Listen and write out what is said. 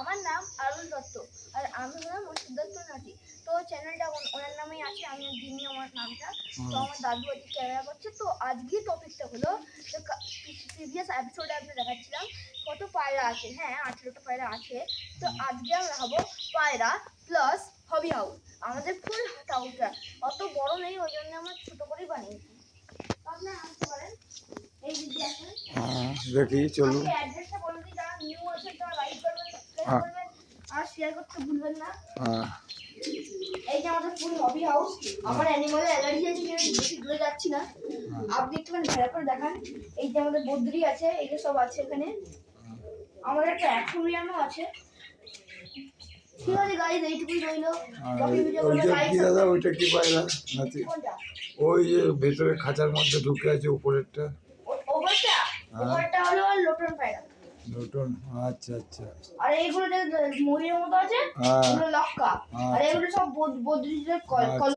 আমার নাম আরুল দত্ত আর আমি হলাম সিদ্ধার্থ নাটি। তো চ্যানেলটা ওনার নামেই আছে, আমি দিইনি আমার নামটা। তো আমার দাদু আজকে ক্যামেরা করছে। তো আজকে টপিকটা হলো যে প্রিভিয়াস এপিসোডে আমি দেখাচ্ছিলাম কত পায়রা আছে। হ্যাঁ, 18টা পায়রা আছে। তো আজকে আমরা হবো পায়রা প্লাস হবি হাউস। আমাদের ফুল হাউসটা অত বড় নেই, ওই জন্য আমরা ছোট করেই বানিয়েছি। আপনারা আসতে পারেন। এই দিদি আসেন, দেখি চলুন। অ্যাড্রেসটা বলে দিই, যারা নিউ আছে তারা লাইক করবেন, সাবস্ক্রাইব করবেন আর শেয়ার করতে ভুলবেন না। এই যে আমাদের ফুল হবি হাউস। আমার অ্যানিমালে অ্যালার্জি আছে, আমি বেশি দূরে যাচ্ছি না। আপনি একটুখানি ভালো করে দেখান। এই যে আমাদের বদ্রি আছে, এই যে সব আছে এখানে। আমাদের একটা অ্যাকুয়ারিয়ামও আছে। ঠিক আছে গাইস, এইটুকুই রইলো। দাদা ওইটা কি পায়রা নাকি? ওই যে ভেতরে খাঁচার মধ্যে ঢুকে আছে উপরেরটা। ওপরটা হলো লোটন পায়রা। লোটন, আচ্ছা আচ্ছা। আর এইগুলো যে ময়ূরের মতো আছে, এগুলো লক্কা। আর এগুলো সব বদ্রিদের কল।